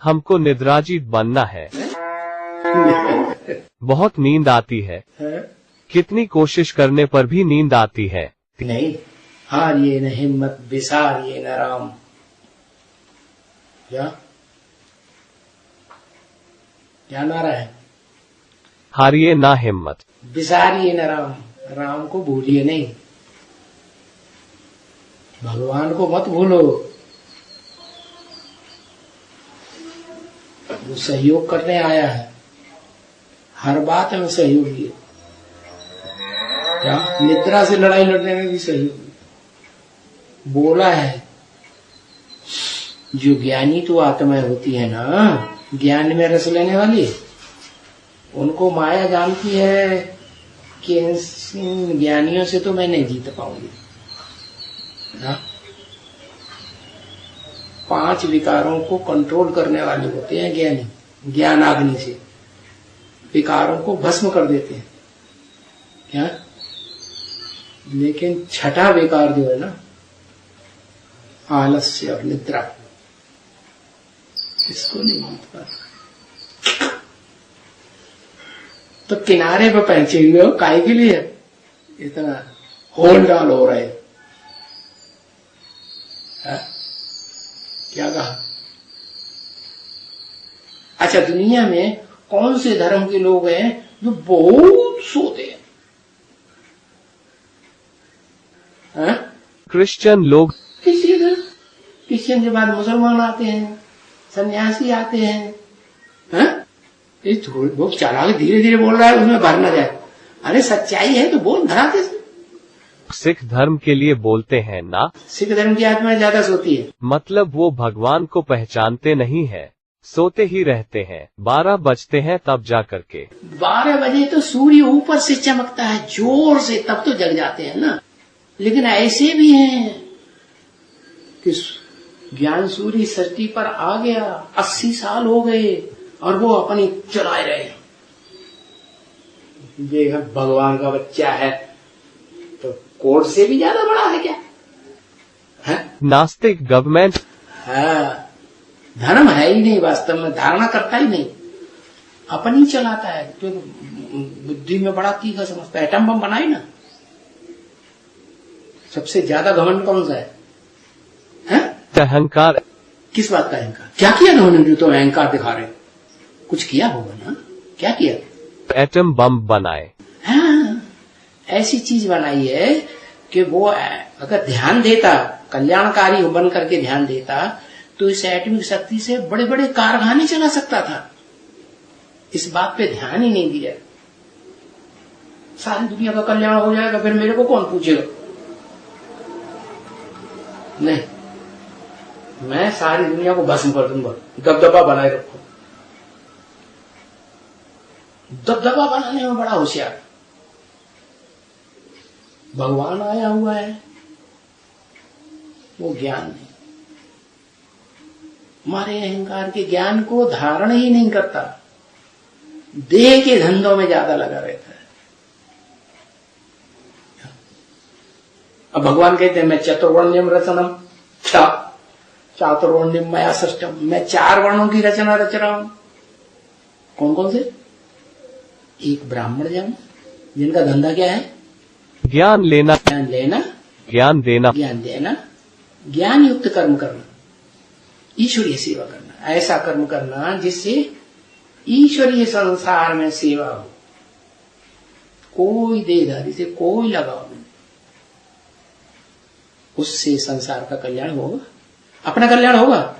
हमको निद्राजी बनना है। बहुत नींद आती है। कितनी कोशिश करने पर भी नींद आती है। नहीं, हारिए न हिम्मत, बिसारिए न राम। क्या नारा है? हारिए ना हिम्मत, बिसारिए न राम। राम को भूलिए नहीं, भगवान को मत भूलो। वो सहयोग करने आया है, हर बात में सहयोगी है। क्या निद्रा से लड़ाई लड़ने में भी सहयोगी। बोला है जो ज्ञानी तो आत्माएं होती है ना, ज्ञान में रस लेने वाली, उनको माया जानती है कि इन ज्ञानियों से तो मैं नहीं जीत पाऊंगी। 5 विकारों को कंट्रोल करने वाले होते हैं ज्ञानी। ज्ञानाग्नि से विकारों को भस्म कर देते हैं। क्या? लेकिन छठा विकार जो है ना, आलस्य और निद्रा, इसको नहीं जीत पाता। तो किनारे पे पहुंचे हुए हो, काहे के लिए इतना होल डाल हो रहे? क्या कहा? अच्छा, दुनिया में कौन से धर्म के लोग हैं जो बहुत सोते हैं? क्रिश्चियन लोग। क्रिश्चियन के बाद मुसलमान आते हैं, सन्यासी आते हैं। वो चालाक धीरे धीरे बोल रहा है, उसमें भर न जाए। अरे सच्चाई है तो बोल, धराते से। सिख धर्म के लिए बोलते हैं ना, सिख धर्म की आत्मा ज्यादा सोती है। मतलब वो भगवान को पहचानते नहीं है, सोते ही रहते हैं। 12 बजते हैं तब जा करके। 12 बजे तो सूर्य ऊपर से चमकता है जोर से, तब तो जग जाते हैं ना। लेकिन ऐसे भी हैं कि ज्ञान सूर्य सृष्टि पर आ गया, 80 साल हो गए और वो अपनी चलाए रहे। ये भगवान का बच्चा है तो कोर्ट से भी ज्यादा बड़ा है क्या? है? नास्तिक गवर्नमेंट। हाँ, धर्म है ही नहीं, वास्तव में धारणा करता ही नहीं, अपनी चलाता है। क्योंकि बुद्धि में बड़ा तीखा समझता है। एटम बम बनाई ना, सबसे ज्यादा घमंड कौन सा है? अहंकार। किस बात का अहंकार? क्या किया उन्होंने जो तो अहंकार दिखा रहे? कुछ किया होगा ना? क्या किया? एटम बम बनाए। हाँ, ऐसी चीज बनाई है कि वो अगर ध्यान देता, कल्याणकारी बन करके ध्यान देता, तो इस एटमिक शक्ति से बड़े बड़े कारखाने चला सकता था। इस बात पे ध्यान ही नहीं दिया। सारी दुनिया का कल्याण हो जाएगा, फिर मेरे को कौन पूछेगा? नहीं, मैं सारी दुनिया को भस्म कर दूंगा। दबदबा बनाए रखो। दबदबा बनाने में बड़ा होशियार भगवान आया हुआ है। वो ज्ञान नहीं, हमारे अहंकार के ज्ञान को धारण ही नहीं करता, देह के धंधों में ज्यादा लगा रहता है। अब भगवान कहते हैं मैं चतुर्वर्ण्यम रचनम चातुर्वर्ण्यम मया सृष्टम, मैं 4 वर्णों की रचना रच रहा हूं। कौन कौन से? एक ब्राह्मण जन, जिनका धंधा क्या है? ज्ञान लेना, ज्ञान लेना, ज्ञान देना, ज्ञान देना, ज्ञान युक्त कर्म करना, ईश्वरीय सेवा करना। ऐसा कर्म करना जिससे ईश्वरीय संसार में सेवा हो, कोई देहधारी से कोई लगाव नहीं। उससे संसार का कल्याण होगा, अपना कल्याण होगा।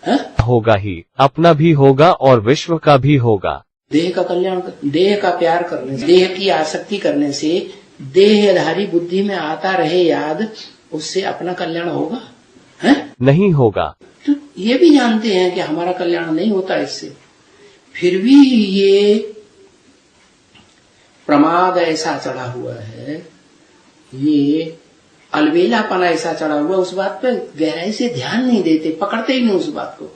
है? होगा ही, अपना भी होगा और विश्व का भी होगा। देह का कल्याण, देह का प्यार करने से, देह की आसक्ति करने से देहधारी बुद्धि में आता रहे याद, उससे अपना कल्याण होगा? है? नहीं होगा। तो ये भी जानते हैं कि हमारा कल्याण नहीं होता इससे, फिर भी ये प्रमाद ऐसा चढ़ा हुआ है, ये अलबेलापन ऐसा चढ़ा हुआ, उस बात पे गहराई से ध्यान नहीं देते, पकड़ते ही नहीं उस बात को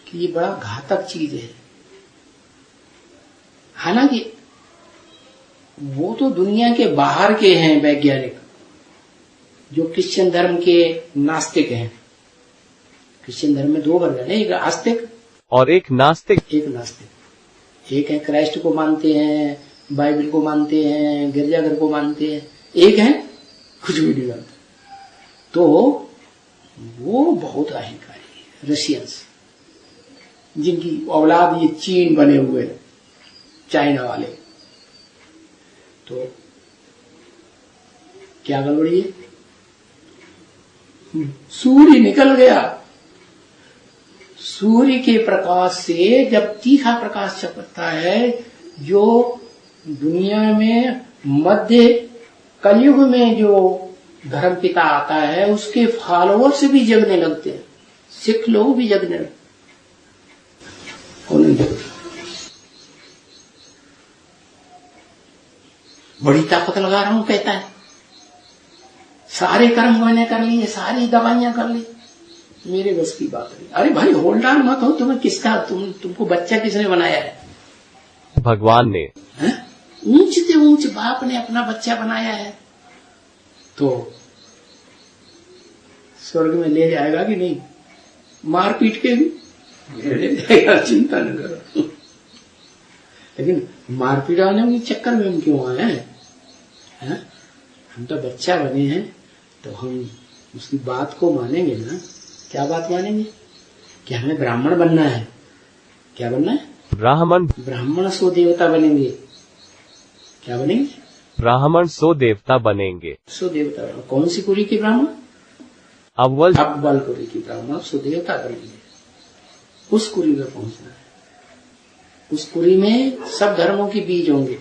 कि ये बड़ा घातक चीज है। हालांकि वो तो दुनिया के बाहर के हैं वैज्ञानिक, जो क्रिश्चियन धर्म के नास्तिक हैं। क्रिश्चियन धर्म में दो वर्ग है, एक आस्तिक और एक नास्तिक। एक नास्तिक। एक है क्राइस्ट को मानते हैं, बाइबल को मानते हैं, गिरजाघर को मानते हैं, एक है कुछ भी नहीं मानते। तो वो बहुत अहंकारी है, रशियंस, जिनकी औलाद ये चीन बने हुए हैं, चाइना वाले। तो क्या गड़बड़ी है? सूर्य निकल गया, सूर्य के प्रकाश से जब तीखा प्रकाश चमकता है, जो दुनिया में मध्य कलयुग में जो धर्म पिता आता है, उसके फॉलोअर्स भी जगने लगते हैं, सिख लोग भी जगने लगते। बड़ी ताकत लगा रहा हूं कहता है, सारे कर्म मैंने कर लिए, सारी दवाइयां कर ली, मेरे बस की बात नहीं। अरे भाई होल्ड ऑन मत हो, तुम्हें किसका तुमको बच्चा किसने बनाया है? भगवान ने। ऊंच से ऊंच बाप ने अपना बच्चा बनाया है, तो स्वर्ग में ले जाएगा कि नहीं? मार पीट के भी ले जाएगा, चिंता न करो। लेकिन मारपीट आने के चक्कर में हम क्यों आए हैं? हम तो बच्चा बने हैं, तो हम उसकी बात को मानेंगे ना। क्या बात मानेंगे? कि हमें ब्राह्मण बनना है। क्या बनना है? ब्राह्मण सो देवता बनेंगे। क्या बनेंगे? ब्राह्मण सो देवता बनेंगे। सो देवता। कौन सी कुरी के ब्राह्मण? अव्वल कुरी की ब्राह्मण सो देवता बनेंगे। उस कुरी में पहुंचना है। उस कुरी में सब धर्मों के बीज होंगे।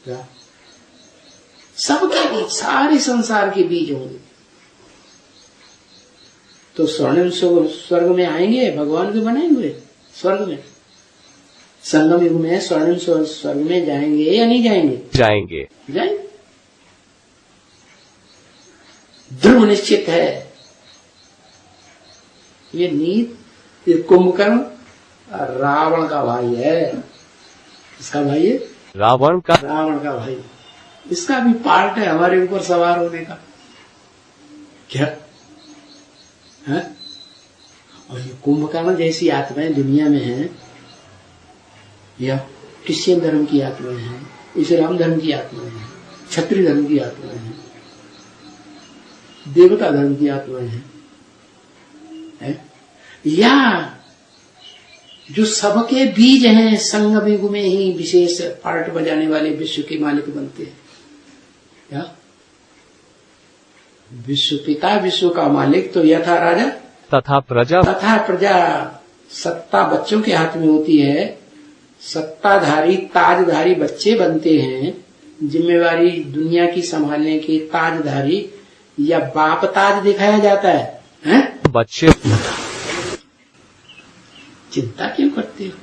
क्या? सबके बीज, सारे संसार के बीज होंगे। तो स्वर्णिम स्वर्ग में आएंगे, भगवान के बनाएंगे स्वर्ग में। संगम युग में स्वर्णिम स्वर्ग में जाएंगे या नहीं जाएंगे? जाएंगे। ध्रुव निश्चित है। ये नीत, ये कुंभकर्ण रावण का भाई है। इसका भाई है? रावण का भाई। इसका भी पार्ट है हमारे ऊपर सवार होने का। क्या है? और ये कुंभकर्ण जैसी आत्माएं दुनिया में हैं, या क्रिश्चियन धर्म की आत्माएं हैं, इस्लाम धर्म की आत्माएं हैं, क्षत्रिय धर्म की आत्माएं हैं, देवता धर्म की आत्माएं हैं, या जो सबके बीज हैं, संगम युग में ही विशेष पार्ट बजाने वाले विश्व के मालिक बनते हैं। क्या? विश्व पिता, विश्व का मालिक तो यथा राजा तथा प्रजा। सत्ता बच्चों के हाथ में होती है। सत्ताधारी ताजधारी बच्चे बनते हैं, जिम्मेवारी दुनिया की संभालने की ताजधारी, या बाप ताज दिखाया जाता है? बच्चे। चिंता क्यों करते हो?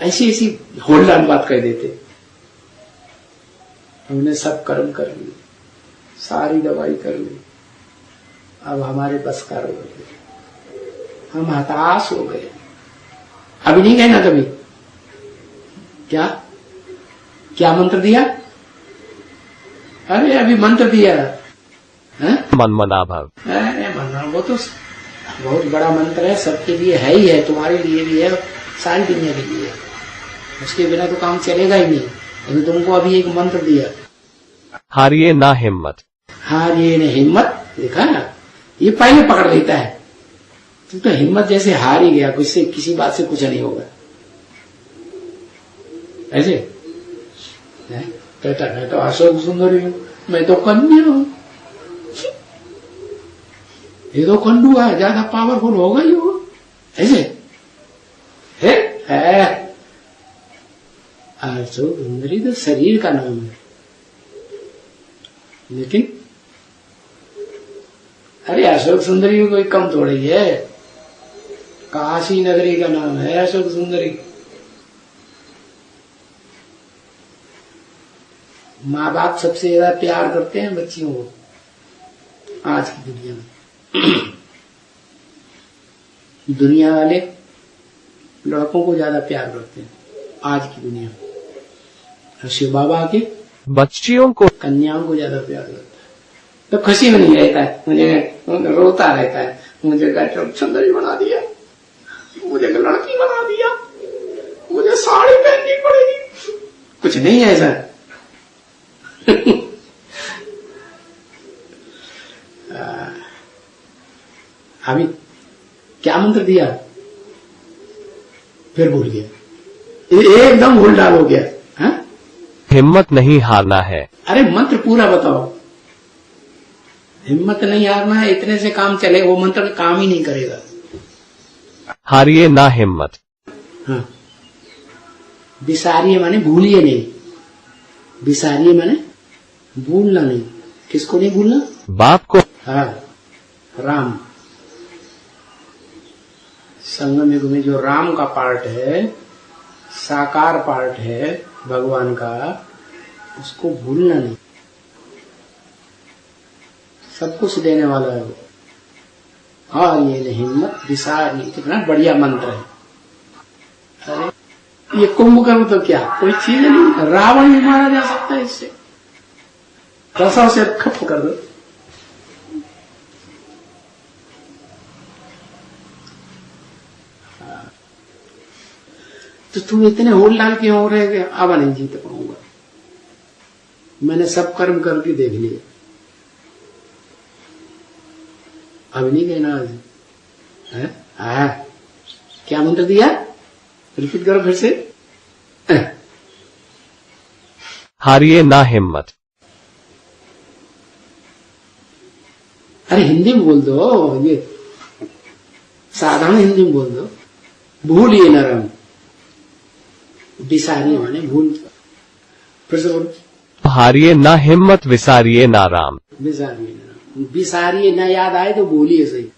ऐसी ऐसी होल्डान बात कह देते। हमने सब कर्म कर लिए, सारी दवाई कर ली, अब हमारे बस का हो गए, हम हताश हो गए। अभी नहीं कहना कभी। क्या मंत्र दिया? अरे अभी मंत्र दिया है? मनमना भव। वो तो बहुत बड़ा मंत्र है, सबके लिए है ही है, तुम्हारे लिए भी है, सारी दुनिया के लिए है। उसके बिना तो काम चलेगा ही नहीं। लेकिन तुमको अभी एक मंत्र दिया, हारिए ना हिम्मत। हारिए ना हिम्मत। देखा ना, ये पहले पकड़ लेता है। तुम तो हिम्मत जैसे हार ही गया, कुछ से किसी बात से कुछ नहीं होगा। ऐसे कहता है तो अशोक सुंदरी हूं, मैं तो कन्या हूं। ये तो कंडू है, ज्यादा पावरफुल होगा ही होगा। ऐसे है। अशोक सुंदरी तो शरीर का नाम है, लेकिन अरे अशोक सुंदरी में कोई कम थोड़ी है। काशी नगरी का नाम है अशोक सुंदरी। माँ बाप सबसे ज्यादा प्यार करते हैं बच्चियों को आज की दुनिया में। दुनिया वाले लड़कों को ज्यादा प्यार करते हैं आज की दुनिया में। शिव बाबा के बच्चियों को कन्याओं को ज्यादा प्यार करता है। तो खुशी में नहीं रहता है, मुझे रोता रहता है, मुझे सुंदरी बना दिया, मुझे लड़की बना दिया, मुझे साड़ी पहननी पड़ेगी। कुछ नहीं है ऐसा। अभी क्या मंत्र दिया, फिर भूल गया, एकदम भूल डाल हो गया। हाँ? हिम्मत नहीं हारना है। अरे मंत्र पूरा बताओ। हिम्मत नहीं हारना है, इतने से काम चले, वो मंत्र काम ही नहीं करेगा। हारिए ना हिम्मत। हाँ, बिसारिए माने भूलिए नहीं, बिसारिए माने भूलना नहीं। किसको नहीं भूलना? बाप को। हाँ, राम। संगम युग में जो राम का पार्ट है, साकार पार्ट है भगवान का, उसको भूलना नहीं। सब कुछ देने वाला है वो। हाँ, ये हिम्मत विसारिए, कितना बढ़िया मंत्र है। अरे ये कुंभकर्ण तो क्या कोई चीज नहीं, रावण भी मारा जा सकता है इससे। रसों से खप कर दो। तो तुम इतने होल डाल के हो रहे, अब नहीं जीत पाऊंगा, मैंने सब कर्म करके देख लिए, अब नहीं कहना आज है? क्या मंत्र दिया, रिपीट करो फिर से। हारिए ना हिम्मत। अरे हिंदी में बोल दो, ये साधारण हिंदी में बोल दो। भूलिए न राम, बिसारिए माने भूल। फिर से बोलो। हारिए ना हिम्मत, विसारिए ना राम। बिसारिए न राम, बिसारिए न याद आए तो बोलिए सही।